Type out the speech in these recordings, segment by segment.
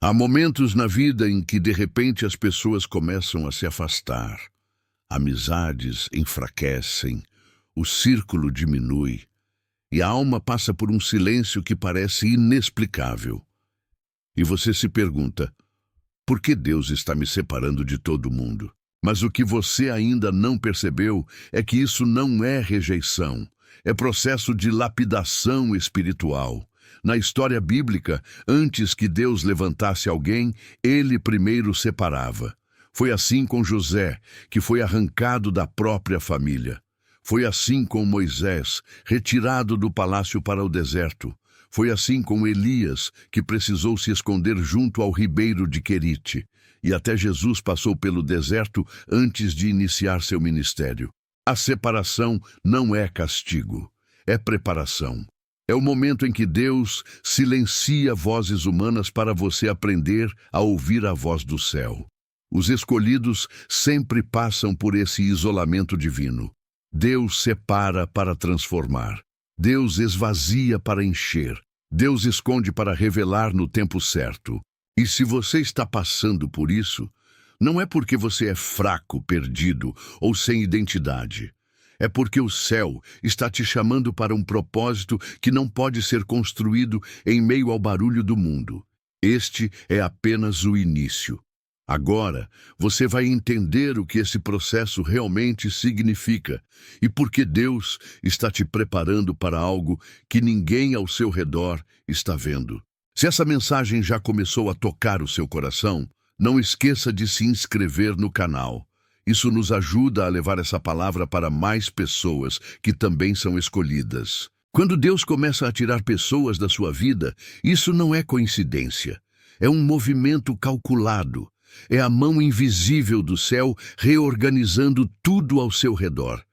Há momentos na vida em que, de repente, as pessoas começam a se afastar. Amizades enfraquecem, o círculo diminui e a alma passa por um silêncio que parece inexplicável. E você se pergunta, por que Deus está me separando de todo mundo? Mas o que você ainda não percebeu é que isso não é rejeição, é processo de lapidação espiritual. Na história bíblica, antes que Deus levantasse alguém, ele primeiro separava. Foi assim com José, que foi arrancado da própria família. Foi assim com Moisés, retirado do palácio para o deserto. Foi assim com Elias, que precisou se esconder junto ao ribeiro de Querite. E até Jesus passou pelo deserto antes de iniciar seu ministério. A separação não é castigo, é preparação. É o momento em que Deus silencia vozes humanas para você aprender a ouvir a voz do céu. Os escolhidos sempre passam por esse isolamento divino. Deus separa para transformar. Deus esvazia para encher. Deus esconde para revelar no tempo certo. E se você está passando por isso, não é porque você é fraco, perdido ou sem identidade. É porque o céu está te chamando para um propósito que não pode ser construído em meio ao barulho do mundo. Este é apenas o início. Agora, você vai entender o que esse processo realmente significa e porque Deus está te preparando para algo que ninguém ao seu redor está vendo. Se essa mensagem já começou a tocar o seu coração, não esqueça de se inscrever no canal. Isso nos ajuda a levar essa palavra para mais pessoas que também são escolhidas. Quando Deus começa a tirar pessoas da sua vida, isso não é coincidência. É um movimento calculado. É a mão invisível do céu reorganizando tudo ao seu redor.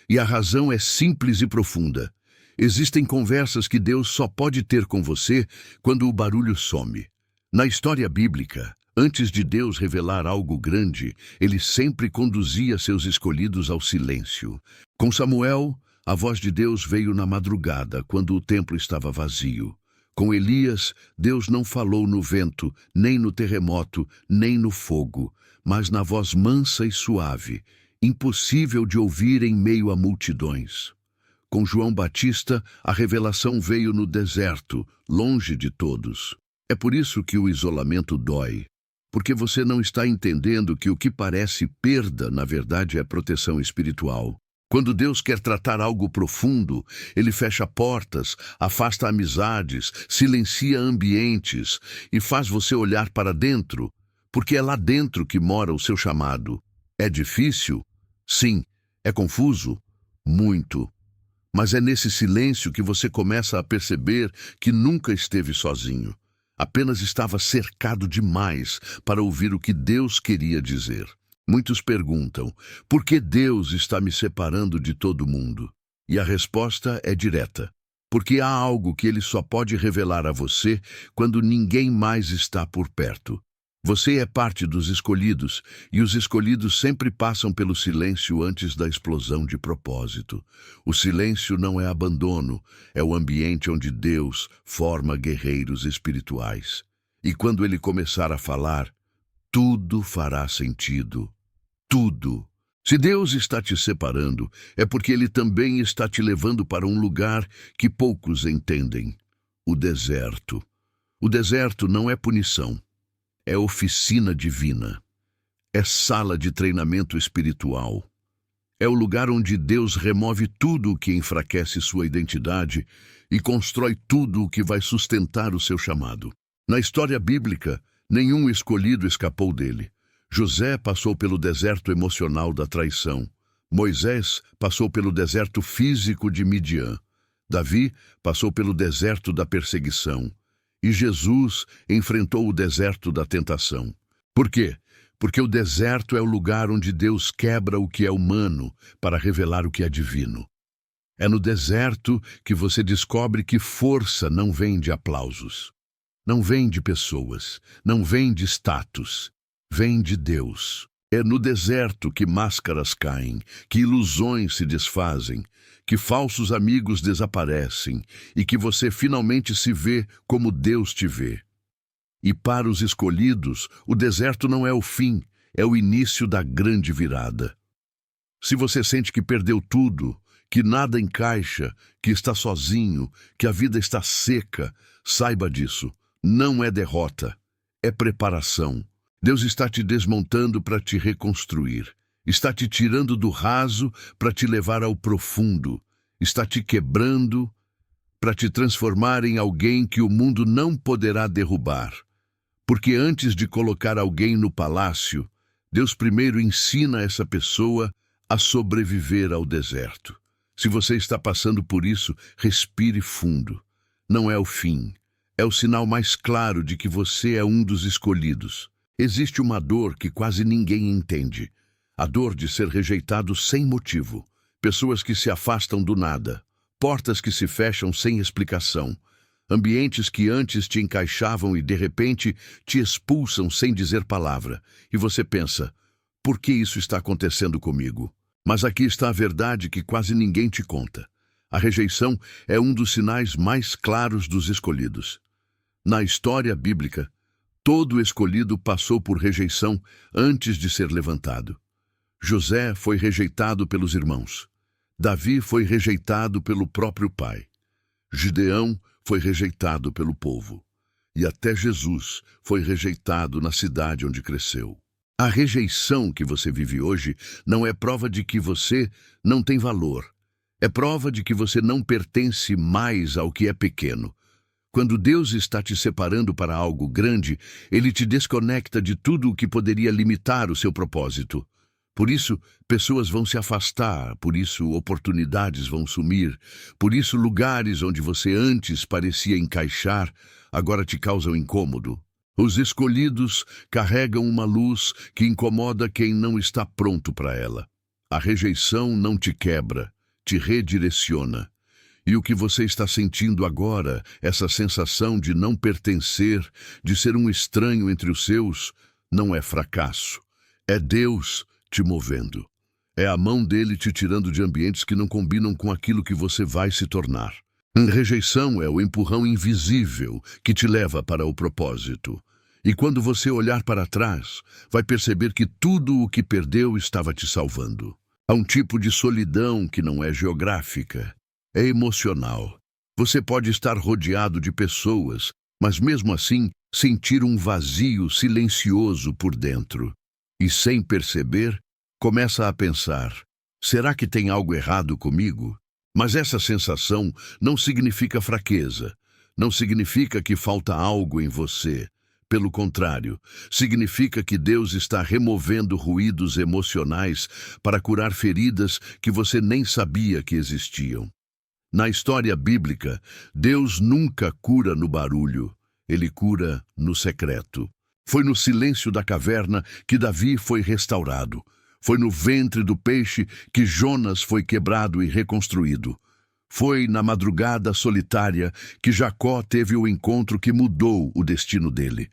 E a razão é simples e profunda. Existem conversas que Deus só pode ter com você quando o barulho some. Na história bíblica, antes de Deus revelar algo grande, ele sempre conduzia seus escolhidos ao silêncio. Com Samuel, a voz de Deus veio na madrugada, quando o templo estava vazio. Com Elias, Deus não falou no vento, nem no terremoto, nem no fogo, mas na voz mansa e suave, impossível de ouvir em meio a multidões. Com João Batista, a revelação veio no deserto, longe de todos. É por isso que o isolamento dói. Porque você não está entendendo que o que parece perda, na verdade, é proteção espiritual. Quando Deus quer tratar algo profundo, ele fecha portas, afasta amizades, silencia ambientes e faz você olhar para dentro, porque é lá dentro que mora o seu chamado. É difícil? Sim. É confuso? Muito. Mas é nesse silêncio que você começa a perceber que nunca esteve sozinho. Apenas estava cercado demais para ouvir o que Deus queria dizer. Muitos perguntam, por que Deus está me separando de todo mundo? E a resposta é direta. Porque há algo que Ele só pode revelar a você quando ninguém mais está por perto. Você é parte dos escolhidos, e os escolhidos sempre passam pelo silêncio antes da explosão de propósito. O silêncio não é abandono, é o ambiente onde Deus forma guerreiros espirituais. E quando Ele começar a falar, tudo fará sentido. Tudo. Se Deus está te separando, é porque Ele também está te levando para um lugar que poucos entendem. O deserto. O deserto não é punição. É oficina divina. É sala de treinamento espiritual. É o lugar onde Deus remove tudo o que enfraquece sua identidade e constrói tudo o que vai sustentar o seu chamado. Na história bíblica, nenhum escolhido escapou dele. José passou pelo deserto emocional da traição. Moisés passou pelo deserto físico de Midian. Davi passou pelo deserto da perseguição. E Jesus enfrentou o deserto da tentação. Por quê? Porque o deserto é o lugar onde Deus quebra o que é humano para revelar o que é divino. É no deserto que você descobre que força não vem de aplausos, não vem de pessoas, não vem de status, vem de Deus. É no deserto que máscaras caem, que ilusões se desfazem, que falsos amigos desaparecem e que você finalmente se vê como Deus te vê. E para os escolhidos, o deserto não é o fim, é o início da grande virada. Se você sente que perdeu tudo, que nada encaixa, que está sozinho, que a vida está seca, saiba disso. Não é derrota, é preparação. Deus está te desmontando para te reconstruir. Está te tirando do raso para te levar ao profundo. Está te quebrando para te transformar em alguém que o mundo não poderá derrubar. Porque antes de colocar alguém no palácio, Deus primeiro ensina essa pessoa a sobreviver ao deserto. Se você está passando por isso, respire fundo. Não é o fim. É o sinal mais claro de que você é um dos escolhidos. Existe uma dor que quase ninguém entende. A dor de ser rejeitado sem motivo. Pessoas que se afastam do nada. Portas que se fecham sem explicação. Ambientes que antes te encaixavam e, de repente, te expulsam sem dizer palavra. E você pensa, por que isso está acontecendo comigo? Mas aqui está a verdade que quase ninguém te conta. A rejeição é um dos sinais mais claros dos escolhidos. Na história bíblica, todo escolhido passou por rejeição antes de ser levantado. José foi rejeitado pelos irmãos. Davi foi rejeitado pelo próprio pai. Gideão foi rejeitado pelo povo. E até Jesus foi rejeitado na cidade onde cresceu. A rejeição que você vive hoje não é prova de que você não tem valor. É prova de que você não pertence mais ao que é pequeno. Quando Deus está te separando para algo grande, Ele te desconecta de tudo o que poderia limitar o seu propósito. Por isso, pessoas vão se afastar, por isso oportunidades vão sumir, por isso lugares onde você antes parecia encaixar, agora te causam incômodo. Os escolhidos carregam uma luz que incomoda quem não está pronto para ela. A rejeição não te quebra, te redireciona. E o que você está sentindo agora, essa sensação de não pertencer, de ser um estranho entre os seus, não é fracasso. É Deus te movendo. É a mão dele te tirando de ambientes que não combinam com aquilo que você vai se tornar. A rejeição é o empurrão invisível que te leva para o propósito. E quando você olhar para trás, vai perceber que tudo o que perdeu estava te salvando. Há um tipo de solidão que não é geográfica, é emocional. Você pode estar rodeado de pessoas, mas mesmo assim sentir um vazio silencioso por dentro. E sem perceber, começa a pensar, será que tem algo errado comigo? Mas essa sensação não significa fraqueza, não significa que falta algo em você. Pelo contrário, significa que Deus está removendo ruídos emocionais para curar feridas que você nem sabia que existiam. Na história bíblica, Deus nunca cura no barulho, Ele cura no secreto. Foi no silêncio da caverna que Davi foi restaurado. Foi no ventre do peixe que Jonas foi quebrado e reconstruído. Foi na madrugada solitária que Jacó teve o encontro que mudou o destino dele.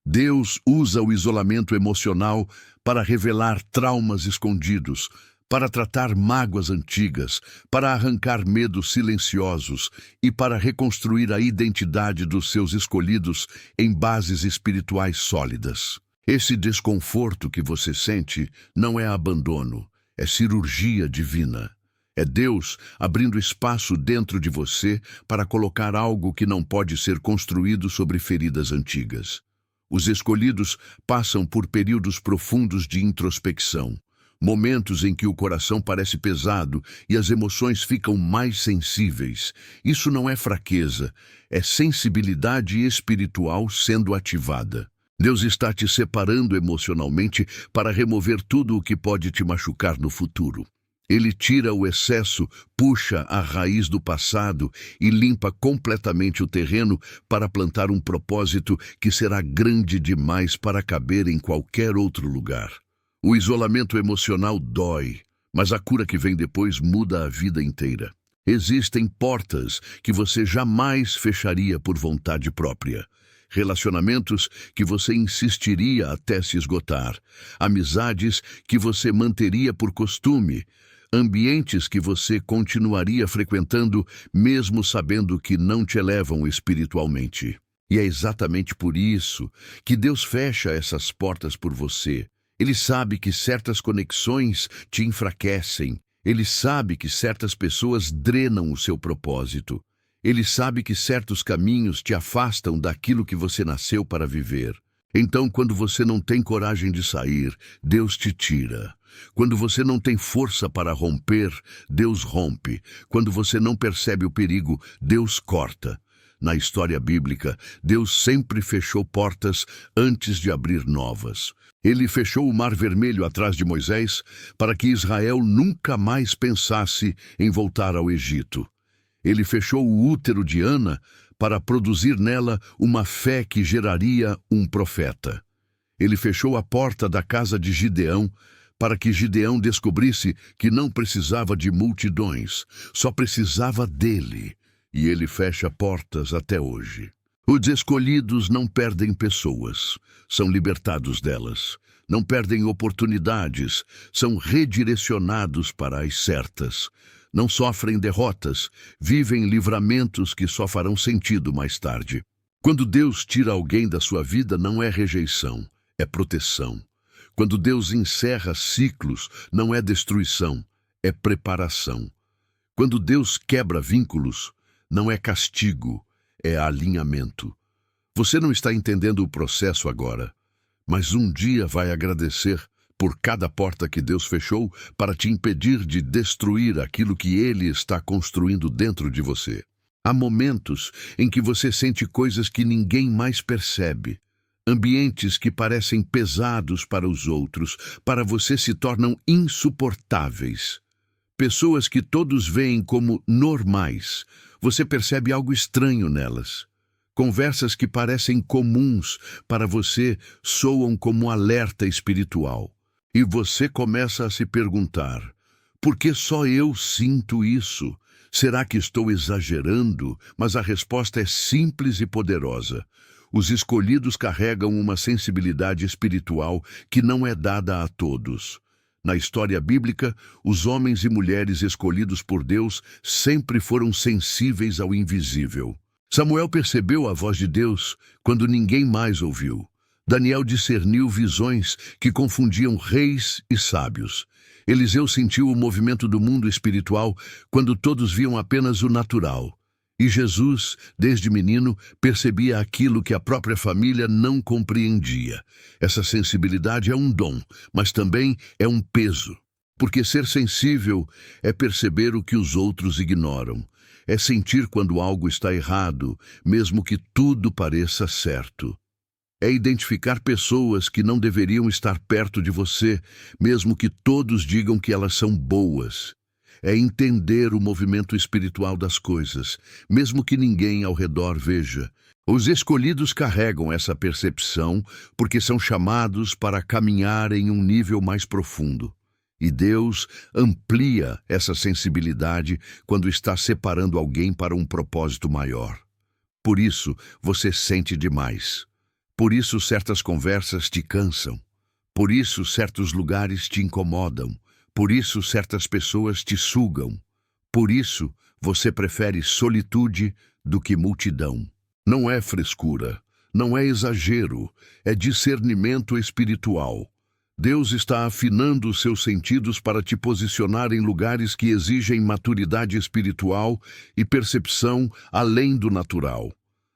Deus usa o isolamento emocional para revelar traumas escondidos, para tratar mágoas antigas, para arrancar medos silenciosos e para reconstruir a identidade dos seus escolhidos em bases espirituais sólidas. Esse desconforto que você sente não é abandono, é cirurgia divina. É Deus abrindo espaço dentro de você para colocar algo que não pode ser construído sobre feridas antigas. Os escolhidos passam por períodos profundos de introspecção, momentos em que o coração parece pesado e as emoções ficam mais sensíveis. Isso não é fraqueza, é sensibilidade espiritual sendo ativada. Deus está te separando emocionalmente para remover tudo o que pode te machucar no futuro. Ele tira o excesso, puxa a raiz do passado e limpa completamente o terreno para plantar um propósito que será grande demais para caber em qualquer outro lugar. O isolamento emocional dói, mas a cura que vem depois muda a vida inteira. Existem portas que você jamais fecharia por vontade própria. Relacionamentos que você insistiria até se esgotar. Amizades que você manteria por costume. Ambientes que você continuaria frequentando mesmo sabendo que não te elevam espiritualmente. E é exatamente por isso que Deus fecha essas portas por você. Ele sabe que certas conexões te enfraquecem. Ele sabe que certas pessoas drenam o seu propósito. Ele sabe que certos caminhos te afastam daquilo que você nasceu para viver. Então, quando você não tem coragem de sair, Deus te tira. Quando você não tem força para romper, Deus rompe. Quando você não percebe o perigo, Deus corta. Na história bíblica, Deus sempre fechou portas antes de abrir novas. Ele fechou o Mar Vermelho atrás de Moisés para que Israel nunca mais pensasse em voltar ao Egito. Ele fechou o útero de Ana para produzir nela uma fé que geraria um profeta. Ele fechou a porta da casa de Gideão para que Gideão descobrisse que não precisava de multidões, só precisava dele. E ele fecha portas até hoje. Os escolhidos não perdem pessoas, são libertados delas. Não perdem oportunidades, são redirecionados para as certas. Não sofrem derrotas, vivem livramentos que só farão sentido mais tarde. Quando Deus tira alguém da sua vida, não é rejeição, é proteção. Quando Deus encerra ciclos, não é destruição, é preparação. Quando Deus quebra vínculos, não é castigo, é alinhamento. Você não está entendendo o processo agora, mas um dia vai agradecer por cada porta que Deus fechou para te impedir de destruir aquilo que Ele está construindo dentro de você. Há momentos em que você sente coisas que ninguém mais percebe. Ambientes que parecem pesados para os outros, para você se tornam insuportáveis. Pessoas que todos veem como normais, você percebe algo estranho nelas. Conversas que parecem comuns para você soam como um alerta espiritual. E você começa a se perguntar, por que só eu sinto isso? Será que estou exagerando? Mas a resposta é simples e poderosa. Os escolhidos carregam uma sensibilidade espiritual que não é dada a todos. Na história bíblica, os homens e mulheres escolhidos por Deus sempre foram sensíveis ao invisível. Samuel percebeu a voz de Deus quando ninguém mais ouviu. Daniel discerniu visões que confundiam reis e sábios. Eliseu sentiu o movimento do mundo espiritual quando todos viam apenas o natural. E Jesus, desde menino, percebia aquilo que a própria família não compreendia. Essa sensibilidade é um dom, mas também é um peso. Porque ser sensível é perceber o que os outros ignoram. É sentir quando algo está errado, mesmo que tudo pareça certo. É identificar pessoas que não deveriam estar perto de você, mesmo que todos digam que elas são boas. É entender o movimento espiritual das coisas, mesmo que ninguém ao redor veja. Os escolhidos carregam essa percepção porque são chamados para caminhar em um nível mais profundo. E Deus amplia essa sensibilidade quando está separando alguém para um propósito maior. Por isso, você sente demais. Por isso, certas conversas te cansam. Por isso, certos lugares te incomodam. Por isso, certas pessoas te sugam. Por isso, você prefere solitude do que multidão. Não é frescura, não é exagero, é discernimento espiritual. Deus está afinando os seus sentidos para te posicionar em lugares que exigem maturidade espiritual e percepção além do natural.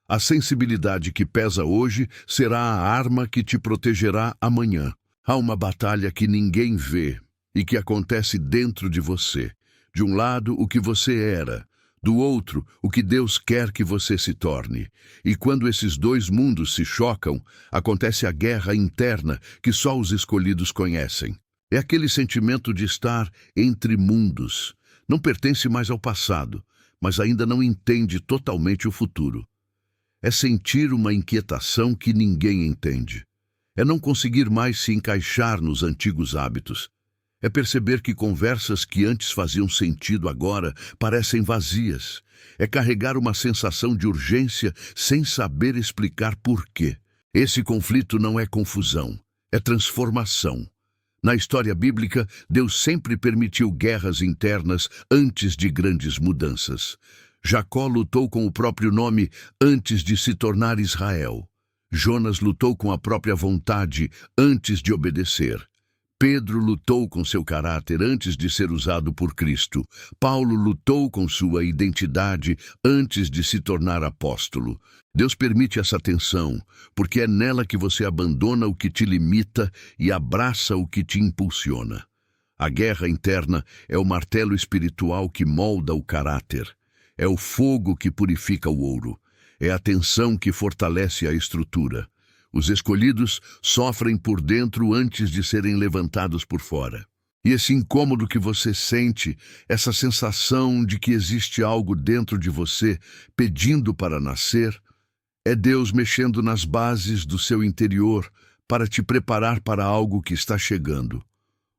A sensibilidade que pesa hoje será a arma que te protegerá amanhã. Há uma batalha que ninguém vê e que acontece dentro de você. De um lado, o que você era. Do outro, o que Deus quer que você se torne. E quando esses dois mundos se chocam, acontece a guerra interna que só os escolhidos conhecem. É aquele sentimento de estar entre mundos. Não pertence mais ao passado, mas ainda não entende totalmente o futuro. É sentir uma inquietação que ninguém entende. É não conseguir mais se encaixar nos antigos hábitos. É perceber que conversas que antes faziam sentido agora parecem vazias. É carregar uma sensação de urgência sem saber explicar por quê. Esse conflito não é confusão, é transformação. Na história bíblica, Deus sempre permitiu guerras internas antes de grandes mudanças. Jacó lutou com o próprio nome antes de se tornar Israel. Jonas lutou com a própria vontade antes de obedecer. Pedro lutou com seu caráter antes de ser usado por Cristo. Paulo lutou com sua identidade antes de se tornar apóstolo. Deus permite essa tensão, porque é nela que você abandona o que te limita e abraça o que te impulsiona. A guerra interna é o martelo espiritual que molda o caráter. É o fogo que purifica o ouro. É a tensão que fortalece a estrutura. Os escolhidos sofrem por dentro antes de serem levantados por fora. E esse incômodo que você sente, essa sensação de que existe algo dentro de você pedindo para nascer, é Deus mexendo nas bases do seu interior para te preparar para algo que está chegando.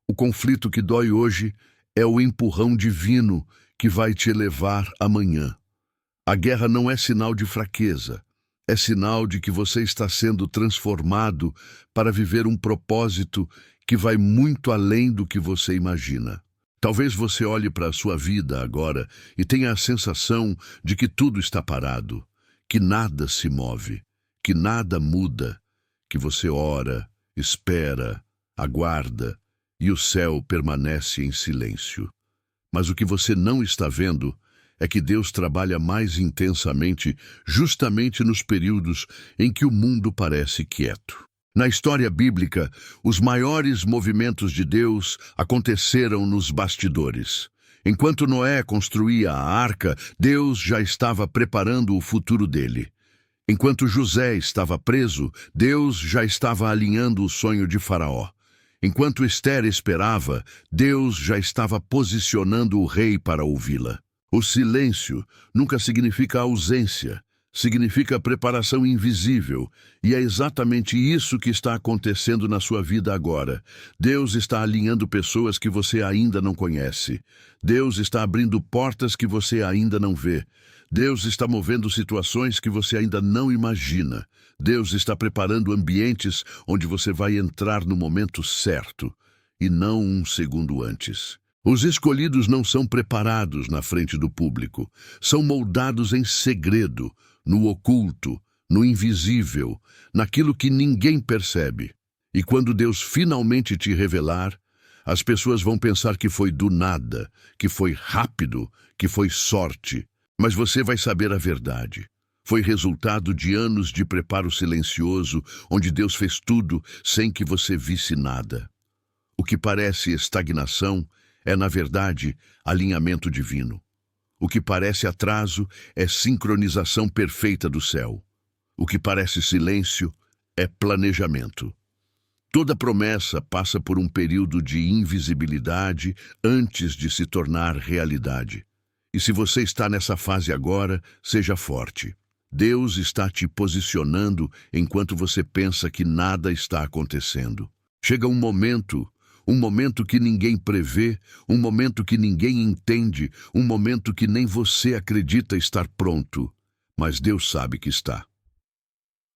O conflito que dói hoje é o empurrão divino que vai te elevar amanhã. A guerra não é sinal de fraqueza. É sinal de que você está sendo transformado para viver um propósito que vai muito além do que você imagina. Talvez você olhe para a sua vida agora e tenha a sensação de que tudo está parado, que nada se move, que nada muda, que você ora, espera, aguarda e o céu permanece em silêncio. Mas o que você não está vendo é que Deus trabalha mais intensamente justamente nos períodos em que o mundo parece quieto. Na história bíblica, os maiores movimentos de Deus aconteceram nos bastidores. Enquanto Noé construía a arca, Deus já estava preparando o futuro dele. Enquanto José estava preso, Deus já estava alinhando o sonho de Faraó. Enquanto Esther esperava, Deus já estava posicionando o rei para ouvi-la. O silêncio nunca significa ausência, significa preparação invisível, e é exatamente isso que está acontecendo na sua vida agora. Deus está alinhando pessoas que você ainda não conhece. Deus está abrindo portas que você ainda não vê. Deus está movendo situações que você ainda não imagina. Deus está preparando ambientes onde você vai entrar no momento certo, e não um segundo antes. Os escolhidos não são preparados na frente do público, são moldados em segredo, no oculto, no invisível, naquilo que ninguém percebe. E quando Deus finalmente te revelar, as pessoas vão pensar que foi do nada, que foi rápido, que foi sorte. Mas você vai saber a verdade. Foi resultado de anos de preparo silencioso, onde Deus fez tudo sem que você visse nada. O que parece estagnação é, na verdade, alinhamento divino. O que parece atraso é sincronização perfeita do céu. O que parece silêncio é planejamento. Toda promessa passa por um período de invisibilidade antes de se tornar realidade. E se você está nessa fase agora, seja forte. Deus está te posicionando enquanto você pensa que nada está acontecendo. Chega um momento que ninguém prevê, um momento que ninguém entende, um momento que nem você acredita estar pronto, mas Deus sabe que está.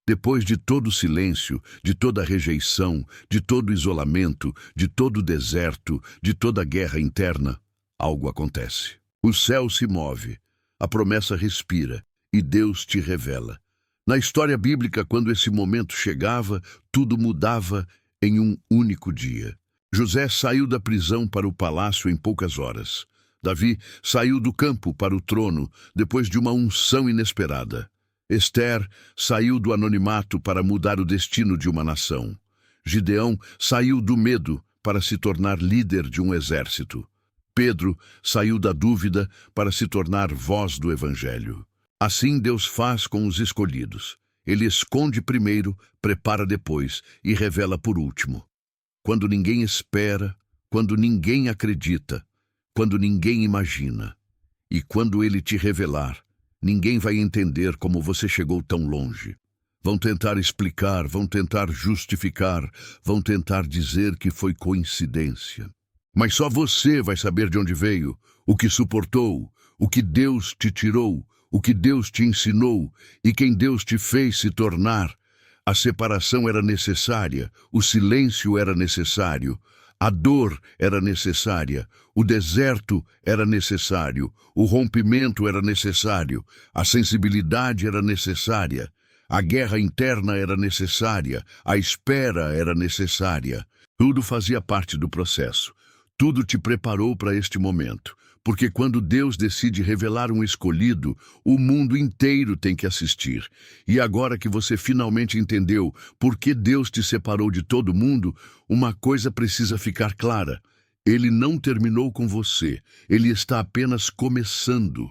Depois de todo o silêncio, de toda a rejeição, de todo o isolamento, de todo o deserto, de toda a guerra interna, algo acontece. O céu se move, a promessa respira e Deus te revela. Na história bíblica, quando esse momento chegava, tudo mudava em um único dia. José saiu da prisão para o palácio em poucas horas. Davi saiu do campo para o trono depois de uma unção inesperada. Esther saiu do anonimato para mudar o destino de uma nação. Gideão saiu do medo para se tornar líder de um exército. Pedro saiu da dúvida para se tornar voz do Evangelho. Assim Deus faz com os escolhidos. Ele esconde primeiro, prepara depois e revela por último. Quando ninguém espera, quando ninguém acredita, quando ninguém imagina. E quando Ele te revelar, ninguém vai entender como você chegou tão longe. Vão tentar explicar, vão tentar justificar, vão tentar dizer que foi coincidência. Mas só você vai saber de onde veio, o que suportou, o que Deus te tirou, o que Deus te ensinou e quem Deus te fez se tornar. A separação era necessária, o silêncio era necessário, A dor era necessária, o deserto era necessário, o rompimento era necessário, a sensibilidade era necessária, a guerra interna era necessária, a espera era necessária. Tudo fazia parte do processo. Tudo te preparou para este momento. Porque quando Deus decide revelar um escolhido, o mundo inteiro tem que assistir. E agora que você finalmente entendeu por que Deus te separou de todo mundo, uma coisa precisa ficar clara. Ele não terminou com você. Ele está apenas começando.